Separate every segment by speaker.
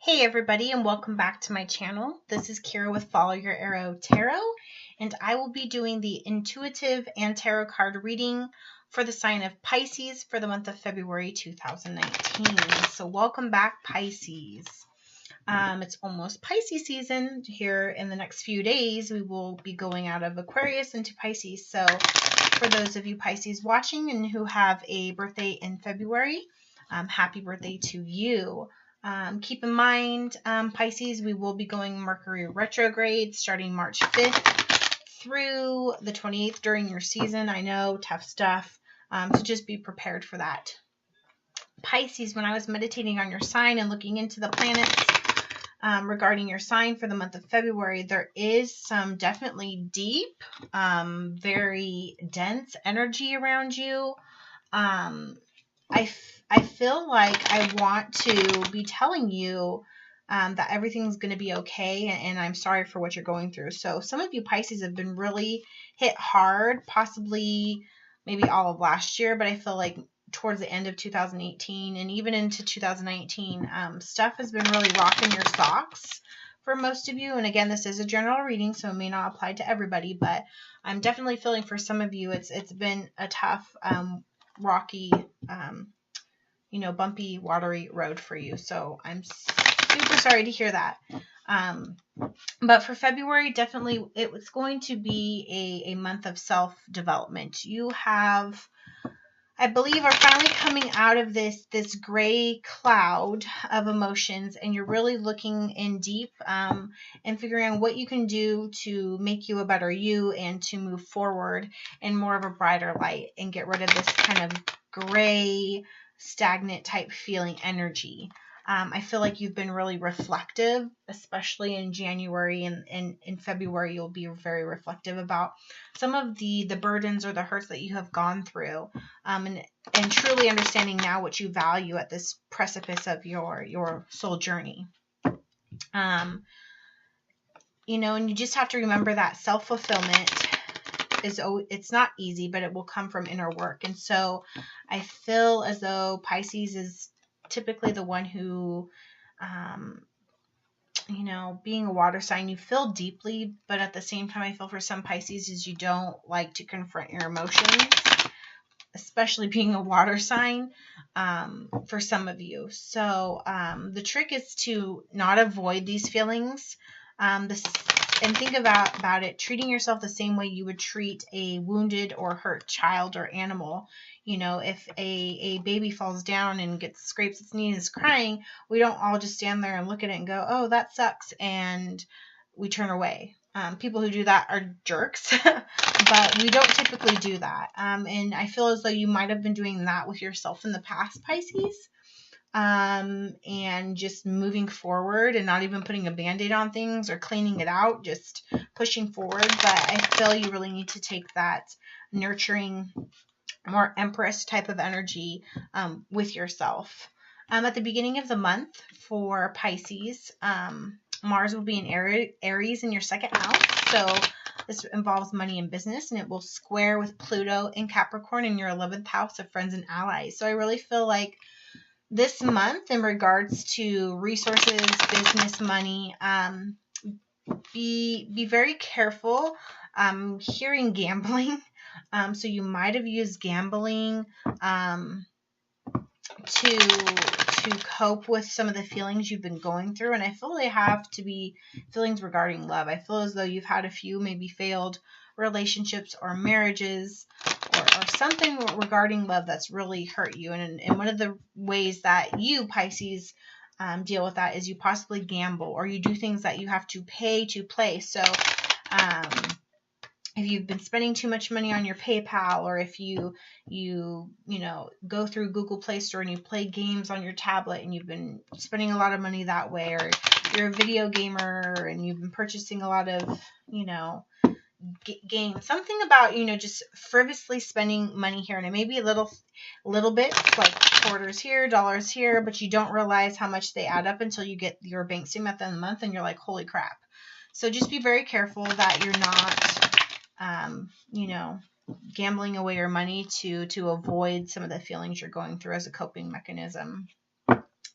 Speaker 1: Hey everybody, and welcome back to my channel. This is Kira with Follow Your Arrow Tarot, and I will be doing the intuitive and tarot card reading for the sign of Pisces for the month of February 2019. So welcome back, Pisces. It's almost Pisces season. Here in the next few days, we will be going out of Aquarius into Pisces. So for those of you Pisces watching and who have a birthday in February, happy birthday to you. Keep in mind, Pisces, we will be going Mercury retrograde starting March 5th through the 28th during your season. I know, tough stuff. So just be prepared for that. Pisces, when I was meditating on your sign and looking into the planets regarding your sign for the month of February, there is some definitely deep, very dense energy around you. I feel like I want to be telling you that everything's going to be okay, and I'm sorry for what you're going through. So some of you Pisces have been really hit hard, possibly maybe all of last year, but I feel like towards the end of 2018 and even into 2019, stuff has been really rocking your socks for most of you. And again, this is a general reading, so it may not apply to everybody, but I'm definitely feeling for some of you it's been a tough, rocky, bumpy, watery road for you. So I'm super sorry to hear that. But for February, definitely it was going to be a month of self-development. You have, I believe, are finally coming out of this gray cloud of emotions, and you're really looking in deep and figuring out what you can do to make you a better you and to move forward in more of a brighter light and get rid of this kind of gray, stagnant type feeling energy. I feel like you've been really reflective, especially in January and in February. You'll be very reflective about some of the burdens or the hurts that you have gone through, and truly understanding now what you value at this precipice of your soul journey. And you just have to remember that self-fulfillment it's not easy, but it will come from inner work. And so I feel as though Pisces is typically the one who, being a water sign, you feel deeply, but at the same time, I feel for some Pisces is you don't like to confront your emotions, especially being a water sign, for some of you. So the trick is to not avoid these feelings. And think about it, treating yourself the same way you would treat a wounded or hurt child or animal. If a baby falls down and scrapes its knee and is crying, we don't all just stand there and look at it and go, oh, that sucks, and we turn away. People who do that are jerks, but we don't typically do that. And I feel as though you might have been doing that with yourself in the past, Pisces. And just moving forward and not even putting a band-aid on things or cleaning it out, just pushing forward. But I feel you really need to take that nurturing, more Empress type of energy with yourself. At the beginning of the month for Pisces, Mars will be in Aries in your second house. So this involves money and business, and it will square with Pluto in Capricorn in your 11th house of friends and allies. So I really feel like this month, in regards to resources, business, money, be very careful. Hearing gambling, so you might have used gambling to cope with some of the feelings you've been going through. And I feel they have to be feelings regarding love. I feel as though you've had a few maybe failed relationships or marriages or something regarding love that's really hurt you. And one of the ways that you, Pisces, deal with that is you possibly gamble or you do things that you have to pay to play. So if you've been spending too much money on your PayPal, or if you go through Google Play Store and you play games on your tablet and you've been spending a lot of money that way, or you're a video gamer and you've been purchasing a lot of, games, something about, just frivolously spending money here, and it may be a little bit like quarters here, dollars here, but you don't realize how much they add up until you get your bank statement at the end of the month and you're like, holy crap. So just be very careful that you're not gambling away your money to avoid some of the feelings you're going through as a coping mechanism.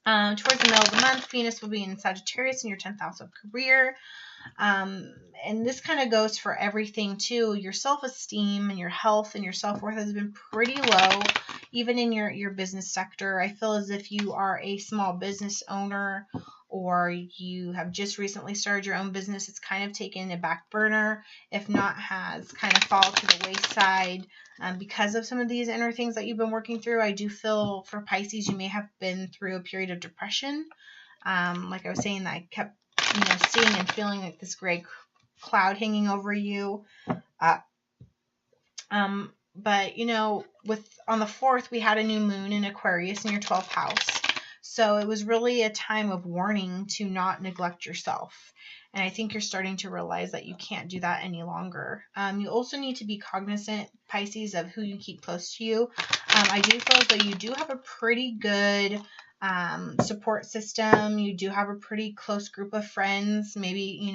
Speaker 1: Towards the middle of the month, Venus will be in Sagittarius in your 10th house of career. And this kind of goes for everything too. Your self-esteem and your health and your self-worth has been pretty low, even in your business sector. I feel as if you are a small business owner or you have just recently started your own business, it's kind of taken a back burner, if not has kind of fallen to the wayside because of some of these inner things that you've been working through. I do feel for Pisces, you may have been through a period of depression. Like I was saying, that I kept seeing and feeling like this gray cloud hanging over you. But on the 4th, we had a new moon in Aquarius in your 12th house. So it was really a time of warning to not neglect yourself. And I think you're starting to realize that you can't do that any longer. You also need to be cognizant, Pisces, of who you keep close to you. I do feel as though you do have a pretty good support system. You do have a pretty close group of friends, maybe,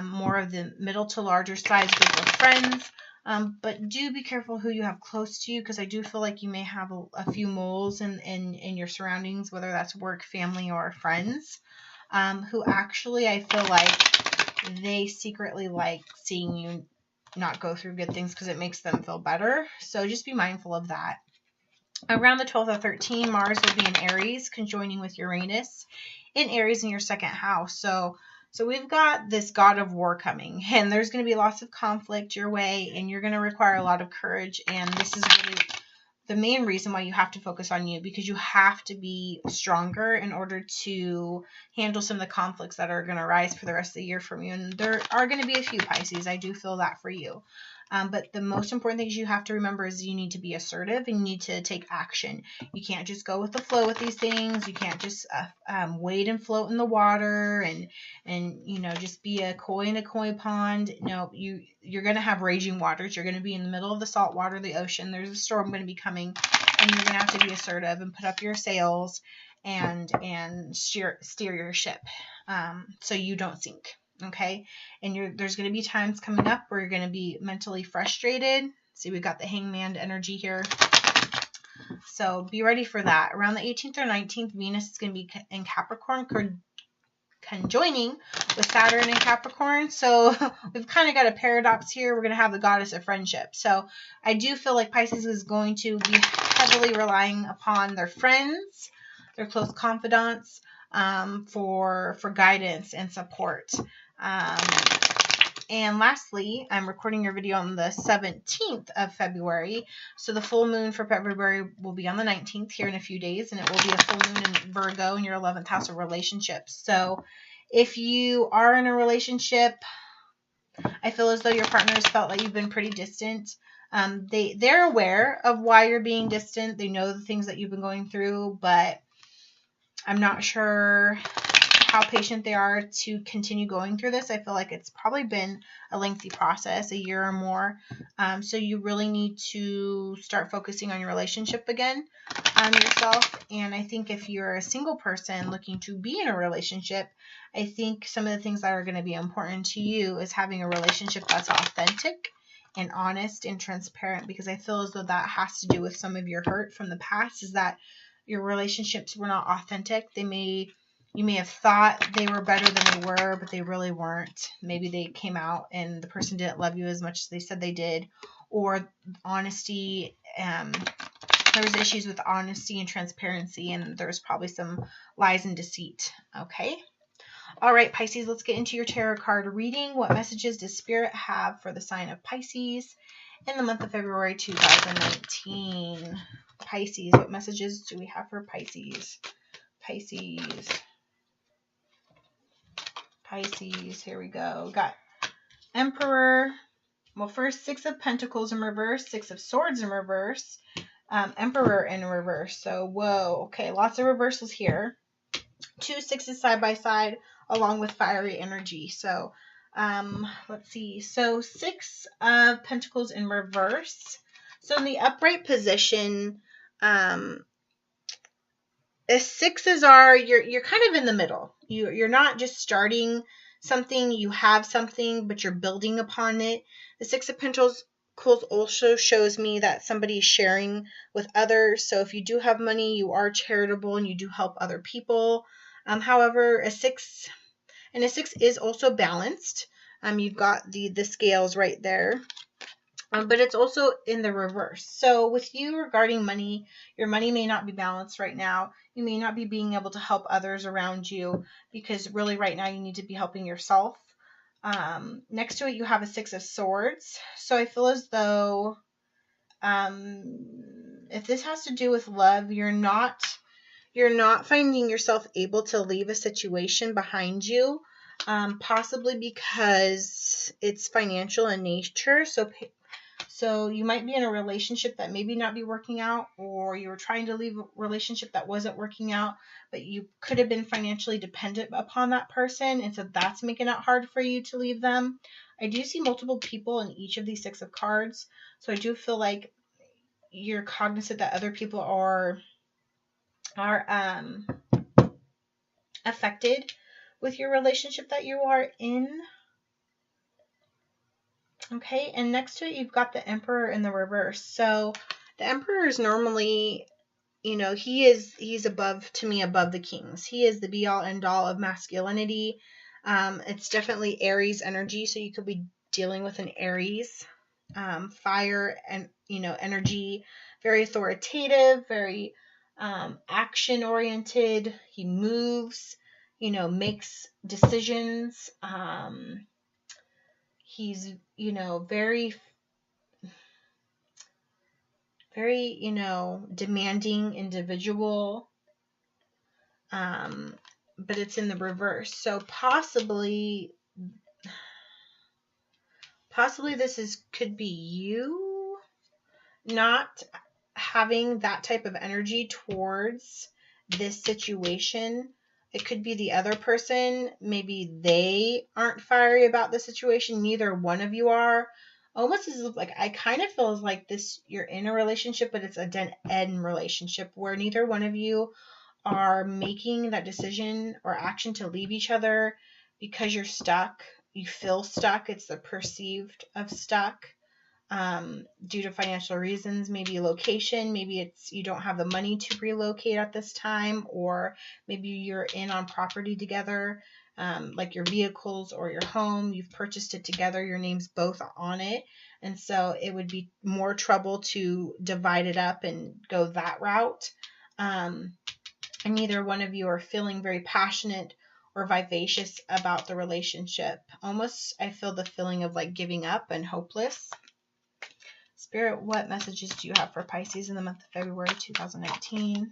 Speaker 1: more of the middle to larger size group of friends. But do be careful who you have close to you, because I do feel like you may have a few moles in your surroundings, whether that's work, family, or friends, who actually I feel like they secretly like seeing you not go through good things because it makes them feel better. So just be mindful of that. Around the 12th of 13, Mars will be in Aries, conjoining with Uranus in Aries in your 2nd house. So we've got this god of war coming, and there's going to be lots of conflict your way, and you're going to require a lot of courage. And this is really the main reason why you have to focus on you, because you have to be stronger in order to handle some of the conflicts that are going to rise for the rest of the year from you. And there are going to be a few, Pisces. I do feel that for you. But the most important things you have to remember is you need to be assertive and you need to take action. You can't just go with the flow with these things. You can't just wade and float in the water and just be a koi in a koi pond. No, you're going to have raging waters. You're going to be in the middle of the salt water, the ocean. There's a storm going to be coming, and you're going to have to be assertive and put up your sails and steer your ship so you don't sink. Okay, and there's going to be times coming up where you're going to be mentally frustrated. See, we've got the hangman energy here. So be ready for that. Around the 18th or 19th, Venus is going to be in Capricorn, conjoining with Saturn in Capricorn. So we've kind of got a paradox here. We're going to have the goddess of friendship. So I do feel like Pisces is going to be heavily relying upon their friends, their close confidants, for guidance and support. And lastly, I'm recording your video on the 17th of February. So the full moon for February will be on the 19th here in a few days, and it will be a full moon in Virgo in your 11th house of relationships. So if you are in a relationship, I feel as though your partner has felt like you've been pretty distant. They're aware of why you're being distant. They know the things that you've been going through, but I'm not sure how patient they are to continue going through this. I feel like it's probably been a lengthy process, a year or more. So you really need to start focusing on your relationship again, yourself. And I think if you're a single person looking to be in a relationship, I think some of the things that are going to be important to you is having a relationship that's authentic and honest and transparent, because I feel as though that has to do with some of your hurt from the past, is that your relationships were not authentic. You may have thought they were better than they were, but they really weren't. Maybe they came out and the person didn't love you as much as they said they did. Or honesty, there was issues with honesty and transparency, and there was probably some lies and deceit. Okay? All right, Pisces, let's get into your tarot card reading. What messages does Spirit have for the sign of Pisces in the month of February 2019? Pisces, what messages do we have for Pisces? Pisces, here we go. Got Emperor. Well, first, 6 of Pentacles in reverse, 6 of Swords in reverse, Emperor in reverse. So, whoa. Okay, lots of reversals here. 2 sixes side by side, along with fiery energy. So, let's see. So, 6 of Pentacles in reverse. So, in the upright position, the 6s are, you're kind of in the middle. You're not just starting something, you have something, but you're building upon it. The 6 of Pentacles also shows me that somebody's sharing with others. So if you do have money, you are charitable and you do help other people. However, a 6 is also balanced. You've got the scales right there. But it's also in the reverse. So with you regarding money, your money may not be balanced right now. You may not be being able to help others around you because really right now you need to be helping yourself. Next to it, you have a 6 of Swords. So I feel as though if this has to do with love, you're not finding yourself able to leave a situation behind you, possibly because it's financial in nature. So you might be in a relationship that maybe not be working out, or you were trying to leave a relationship that wasn't working out, but you could have been financially dependent upon that person, and so that's making it hard for you to leave them. I do see multiple people in each of these 6 of cards, so I do feel like you're cognizant that other people are affected with your relationship that you are in. Okay, and next to it, you've got the Emperor in the reverse. So the Emperor is normally, he's above the kings. He is the be all end all of masculinity. It's definitely Aries energy, so you could be dealing with an Aries, fire and, energy, very authoritative, very action oriented. He moves, makes decisions. He's, very, very, demanding individual. But it's in the reverse. So possibly this could be you not having that type of energy towards this situation. It could be the other person. Maybe they aren't fiery about the situation. Neither one of you are. Almost as if, like, I kind of feel like this, you're in a relationship, but it's a dead end relationship where neither one of you are making that decision or action to leave each other because you're stuck. You feel stuck. It's the perceived of stuck. Due to financial reasons, maybe location, maybe it's you don't have the money to relocate at this time, or maybe you're in on property together, like your vehicles or your home, you've purchased it together, your name's both on it, and so it would be more trouble to divide it up and go that route. And neither one of you are feeling very passionate or vivacious about the relationship. Almost, I feel the feeling of like giving up and hopeless. Spirit, what messages do you have for Pisces in the month of February 2019?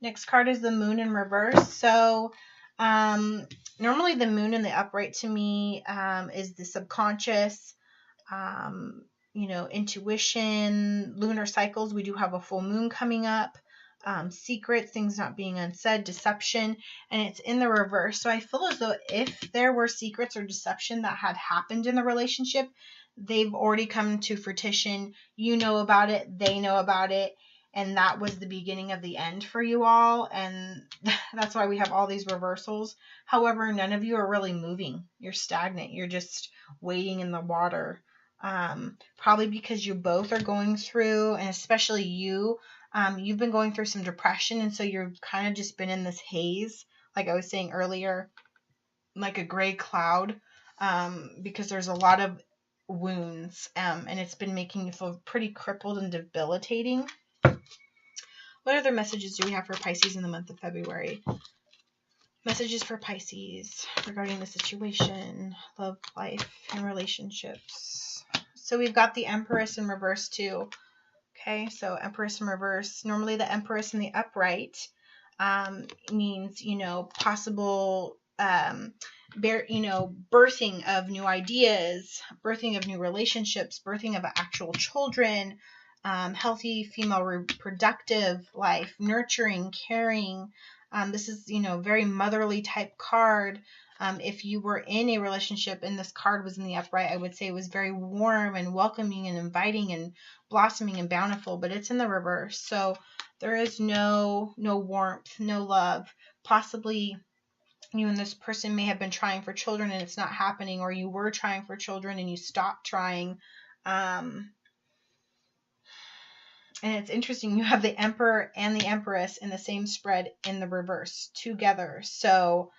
Speaker 1: Next card is the Moon in reverse. So normally the Moon in the upright to me is the subconscious, intuition, lunar cycles. We do have a full moon coming up. Secrets, things not being unsaid, deception, and it's in the reverse. So I feel as though if there were secrets or deception that had happened in the relationship, they've already come to fruition. You know about it, they know about it, and that was the beginning of the end for you all, and that's why we have all these reversals. However, none of you are really moving. You're stagnant. You're just waiting in the water. Probably because you both are going through, and especially you've been going through some depression, and so you're kind of just been in this haze, like I was saying earlier, like a gray cloud, because there's a lot of wounds, and it's been making you feel pretty crippled and debilitating. What other messages do we have for Pisces in the month of February? Messages for Pisces regarding the situation, love, life, and relationships. So we've got the Empress in reverse too. Okay, so Empress in reverse. Normally the Empress in the upright means, possible birthing of new ideas, birthing of new relationships, birthing of actual children, healthy female reproductive life, nurturing, caring. This is, very motherly type card. If you were in a relationship and this card was in the upright, I would say it was very warm and welcoming and inviting and blossoming and bountiful, but it's in the reverse. So there is no warmth, no love. Possibly you and this person may have been trying for children and it's not happening, or you were trying for children and you stopped trying. And it's interesting, you have the Emperor and the Empress in the same spread in the reverse together. So,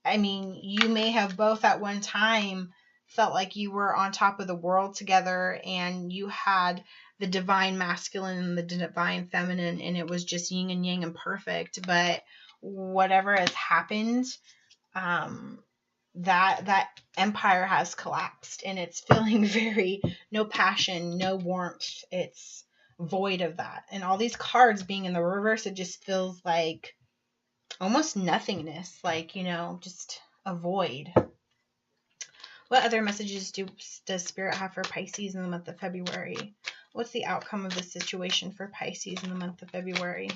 Speaker 1: I mean, you may have both at one time felt like you were on top of the world together, and you had the divine masculine and the divine feminine, and it was just yin and yang and perfect. But whatever has happened, that empire has collapsed, and it's feeling very no passion, no warmth. It's void of that. And all these cards being in the reverse, it just feels like almost nothingness, like, you know, just a void. What other messages does Spirit have for Pisces in the month of February? What's the outcome of this situation for Pisces in the month of February?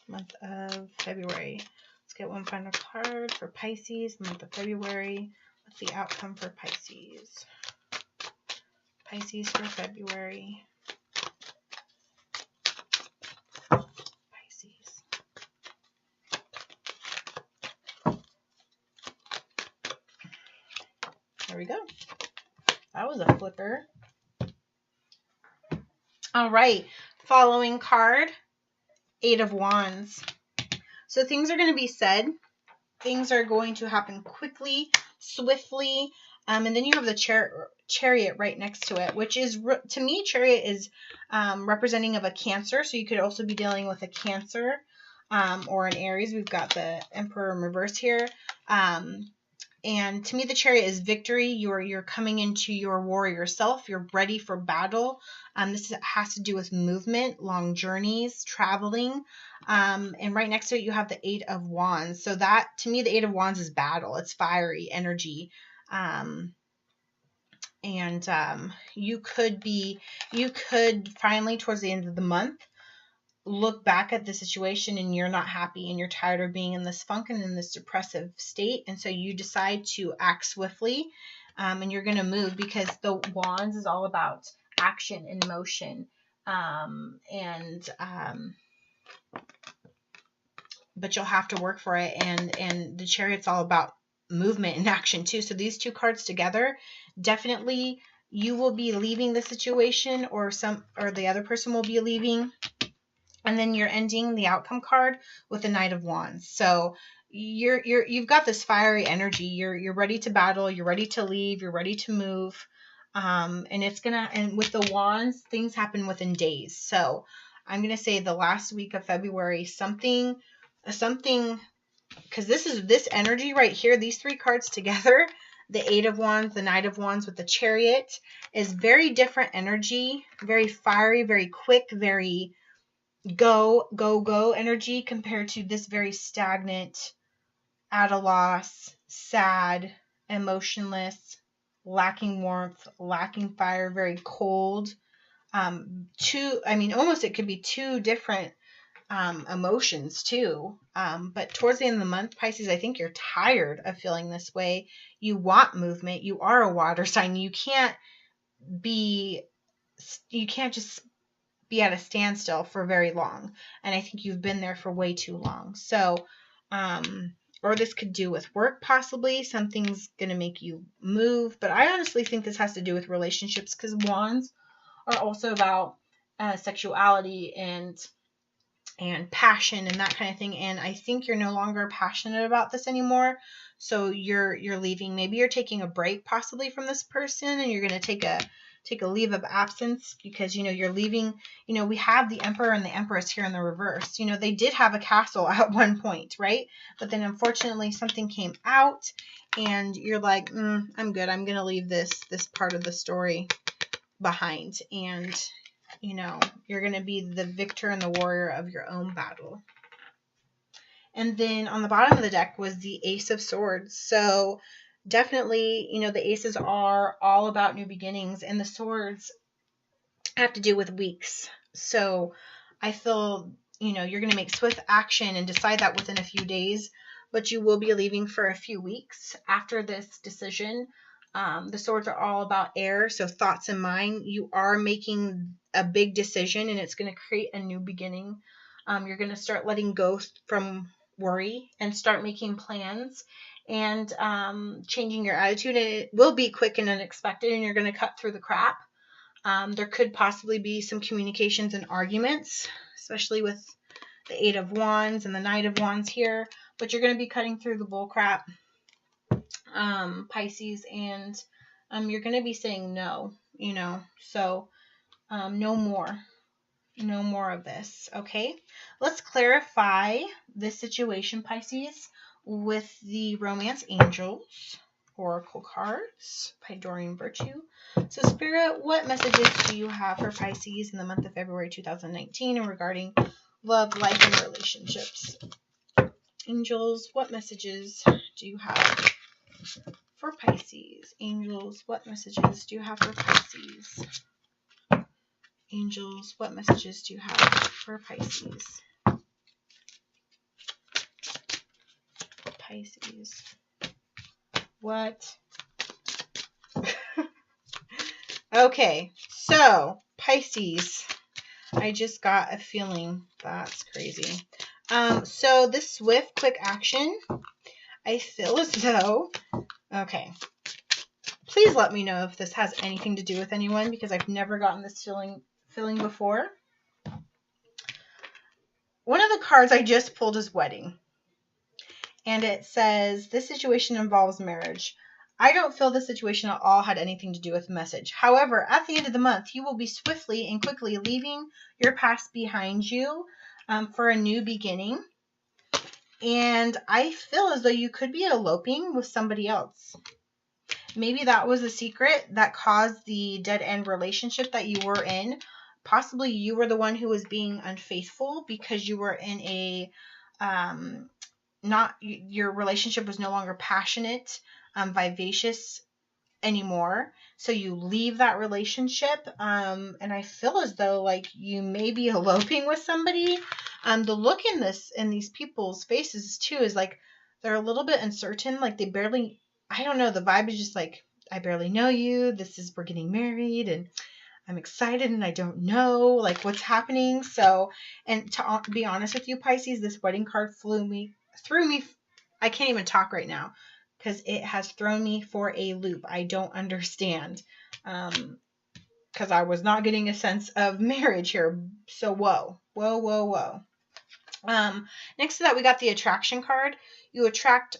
Speaker 1: Month of February. Let's get one final card for Pisces, the month of February. What's the outcome for Pisces? Pisces for February. Pisces. There we go. That was a flipper. All right. Following card, 8 of Wands. So things are going to be said. Things are going to happen quickly, swiftly. And then you have the Chariot right next to it, which is, to me, Chariot is representing of a Cancer. So you could also be dealing with a Cancer or an Aries. We've got the Emperor in reverse here. And to me, the Chariot is victory. You're coming into your warrior self. You're ready for battle. This has to do with movement, long journeys, traveling. And right next to it, you have the 8 of Wands. So that, to me, the 8 of Wands is battle. It's fiery energy. You could finally, towards the end of the month, look back at the situation and you're not happy and you're tired of being in this funk and in this depressive state. And so you decide to act swiftly, and you're going to move, because the Wands is all about action and motion. But you'll have to work for it. And the Chariot's all about movement and action too. So these two cards together, definitely you will be leaving the situation, or the other person will be leaving. And then you're ending the outcome card with the Knight of Wands. So you've got this fiery energy. You're ready to battle. You're ready to leave. You're ready to move. And with the Wands, things happen within days. So I'm gonna say the last week of February, something, because this energy right here, these three cards together, the 8 of Wands, the Knight of Wands with the Chariot, is very different energy, very fiery, very quick, very go energy, compared to this very stagnant, at a loss, sad, emotionless, lacking warmth, lacking fire, very cold. Almost it could be two different emotions too. But towards the end of the month, Pisces, I think you're tired of feeling this way. You want movement. You are a water sign. You can't just be at a standstill for very long. And I think you've been there for way too long. So, or this could do with work, possibly. Something's going to make you move. But I honestly think this has to do with relationships, because Wands are also about sexuality and passion and that kind of thing. And I think you're no longer passionate about this anymore. So you're leaving. Maybe you're taking a break possibly from this person, and you're going to take a leave of absence, because, you're leaving. We have the Emperor and the Empress here in the reverse. They did have a castle at one point, right? But then unfortunately something came out, and you're like, I'm good. I'm going to leave this part of the story behind. And, you're going to be the victor and the warrior of your own battle. And then on the bottom of the deck was the Ace of Swords. So definitely, the aces are all about new beginnings, and the swords have to do with weeks. So I feel, you're going to make swift action and decide that within a few days, but you will be leaving for a few weeks after this decision. The swords are all about air, so thoughts and mind. You are making a big decision, and it's going to create a new beginning. You're going to start letting go from worry and start making plans and changing your attitude. And it will be quick and unexpected, and you're going to cut through the crap. There could possibly be some communications and arguments, especially with the Eight of Wands and the Knight of Wands here. But you're going to be cutting through the bull crap, Pisces, and you're going to be saying no, you know. So no more. No more of this, okay? Let's clarify this situation, Pisces, with the Romance Angels Oracle cards by Doreen Virtue. So, Spirit, what messages do you have for Pisces in the month of February 2019 and regarding love, life, and relationships? Angels, what messages do you have for Pisces? Angels, what messages do you have for Pisces? Angels, what messages do you have for Pisces? Pisces. What? Okay, so Pisces. I just got a feeling that's crazy. So this swift, quick action, I feel as though, okay, please let me know if this has anything to do with anyone, because I've never gotten this feeling before. One of the cards I just pulled is wedding. And it says, this situation involves marriage. I don't feel this situation at all had anything to do with the message. However, at the end of the month, you will be swiftly and quickly leaving your past behind you for a new beginning. And I feel as though you could be eloping with somebody else. Maybe that was a secret that caused the dead-end relationship that you were in. Possibly you were the one who was being unfaithful because you were in a, your relationship was no longer passionate, vivacious anymore. So you leave that relationship. And I feel as though like you may be eloping with somebody. The look in these people's faces too is like they're a little bit uncertain. Like they barely, I don't know. The vibe is just like, I barely know you. We're getting married and I'm excited and I don't know like what's happening. So, and to be honest with you, Pisces, this wedding card threw me. I can't even talk right now because it has thrown me for a loop. I don't understand because I was not getting a sense of marriage here. So whoa. Next to that, we got the attraction card. You attract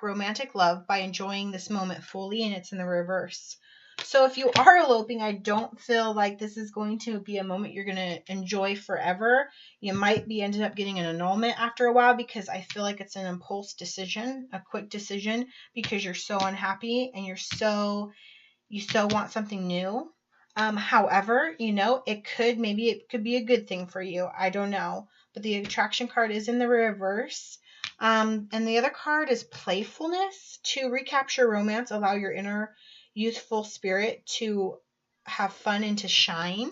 Speaker 1: romantic love by enjoying this moment fully, and it's in the reverse. So if you are eloping, I don't feel like this is going to be a moment you're going to enjoy forever. You might be ended up getting an annulment after a while because I feel like it's an impulse decision, a quick decision, because you're so unhappy and you so want something new. However, you know, it could be a good thing for you. I don't know. But the attraction card is in the reverse. And the other card is playfulness. To recapture romance, allow your inner youthful spirit to have fun and to shine.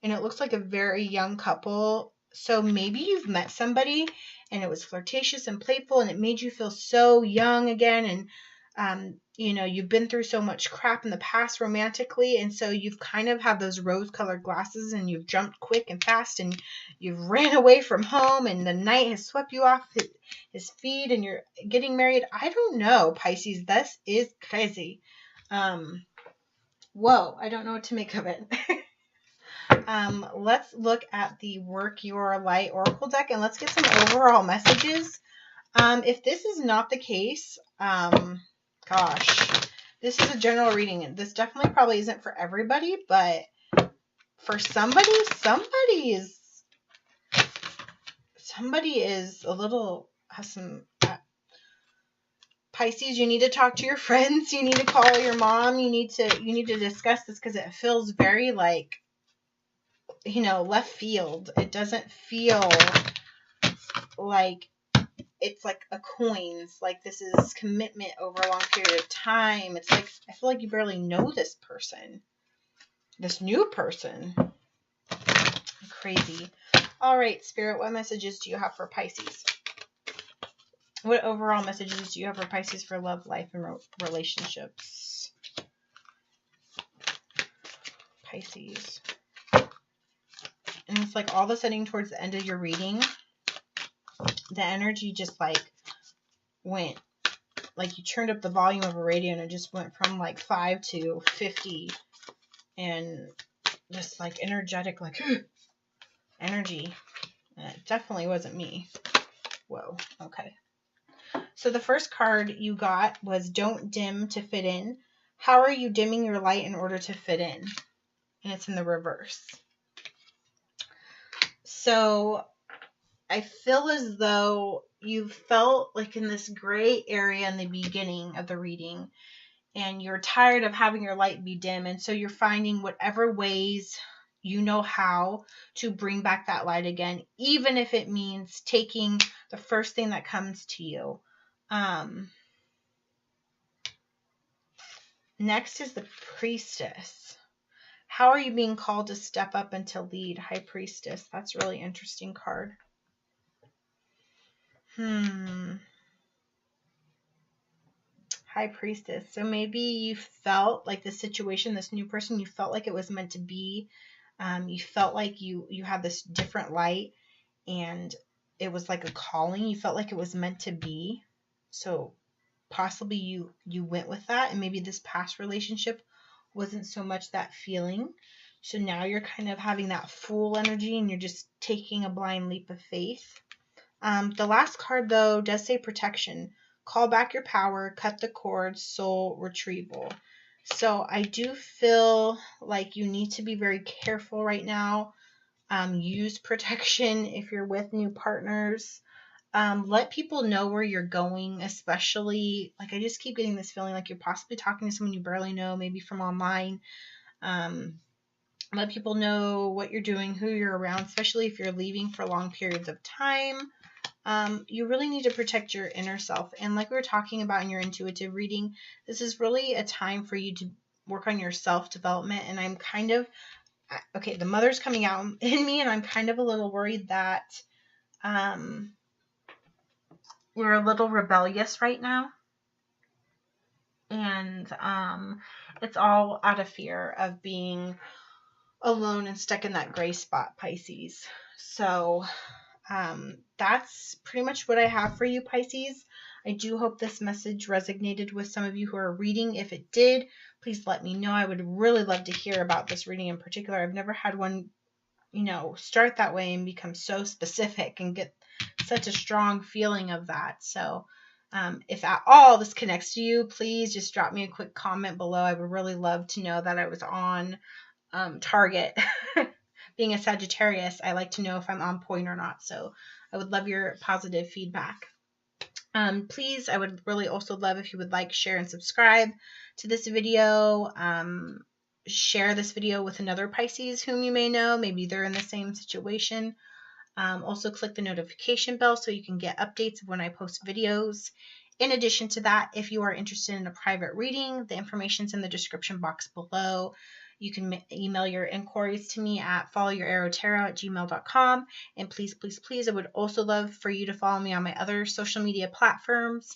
Speaker 1: And it looks like a very young couple. So maybe you've met somebody and it was flirtatious and playful and it made you feel so young again. And, you know, you've been through so much crap in the past romantically. And so you've kind of have those rose-colored glasses and you've jumped quick and fast and you've ran away from home and the night has swept you off his feet and you're getting married. I don't know, Pisces. This is crazy. Whoa, I don't know what to make of it. Let's look at the Work Your Light Oracle deck and let's get some overall messages. If this is not the case, gosh, this is a general reading. This definitely probably isn't for everybody, but for somebody is a little, has some, Pisces, you need to talk to your friends. You need to call your mom. You need to discuss this because it feels very like, you know, left field. It doesn't feel like it's like a coins. Like this is commitment over a long period of time. It's like, I feel like you barely know this person. This new person. Crazy. All right, Spirit, what messages do you have for Pisces? What overall messages do you have for Pisces for love, life, and relationships? Pisces. And it's like all of a sudden towards the end of your reading, the energy just like went, like you turned up the volume of a radio and it just went from like 5 to 50 and just like energetic, like energy. And it definitely wasn't me. Whoa. Okay. So the first card you got was Don't Dim to Fit In. How are you dimming your light in order to fit in? And it's in the reverse. So I feel as though you felt like in this gray area in the beginning of the reading, and you're tired of having your light be dim, and so you're finding whatever ways you know how to bring back that light again, even if it means taking the first thing that comes to you. Next is the Priestess. How are you being called to step up and to lead? High Priestess. That's a really interesting card. High Priestess. So maybe you felt like the situation, this new person, you felt like it was meant to be. You felt like you had this different light and it was like a calling. You felt like it was meant to be. So possibly you went with that, and maybe this past relationship wasn't so much that feeling. So now you're kind of having that fool energy and you're just taking a blind leap of faith. The last card, though, does say protection. Call back your power, cut the cord, soul retrieval. So I do feel like you need to be very careful right now. Use protection if you're with new partners. Let people know where you're going, especially, like, I just keep getting this feeling like you're possibly talking to someone you barely know, maybe from online. Let people know what you're doing, who you're around, especially if you're leaving for long periods of time. You really need to protect your inner self. And like we were talking about in your intuitive reading, this is really a time for you to work on your self-development. And I'm kind of, okay, the mother's coming out in me, and I'm kind of a little worried that we're a little rebellious right now. And it's all out of fear of being alone and stuck in that gray spot, Pisces. So that's pretty much what I have for you, Pisces. I do hope this message resonated with some of you who are reading. If it did, please let me know. I would really love to hear about this reading in particular. I've never had one, start that way and become so specific and get such a strong feeling of that. So if at all this connects to you, please just drop me a quick comment below. I would really love to know that I was on target. Being a Sagittarius, I like to know if I'm on point or not. So I would love your positive feedback. Please, I would really also love if you would like, share, and subscribe to this video. Share this video with another Pisces whom you may know. Maybe they're in the same situation. Also click the notification bell so you can get updates of when I post videos. In addition to that, if you are interested in a private reading, the information's in the description box below. You can email your inquiries to me at FollowYourArrowTarot@gmail.com. And please, please, please, I would also love for you to follow me on my other social media platforms,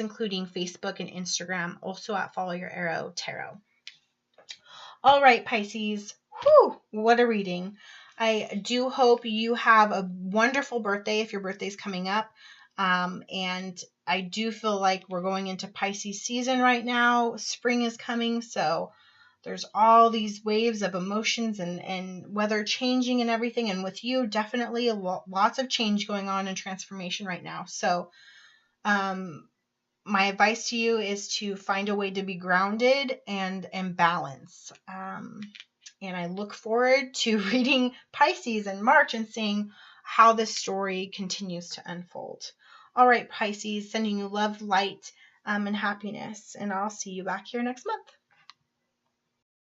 Speaker 1: including Facebook and Instagram, also at FollowYourArrowTarot. All right, Pisces. Whew, what a reading. I do hope you have a wonderful birthday if your birthday's coming up. And I do feel like we're going into Pisces season right now. Spring is coming, so there's all these waves of emotions and weather changing and everything. And with you, definitely lots of change going on and transformation right now. So my advice to you is to find a way to be grounded and balance. And I look forward to reading Pisces in March and seeing how this story continues to unfold. All right, Pisces, sending you love, light, and happiness. And I'll see you back here next month.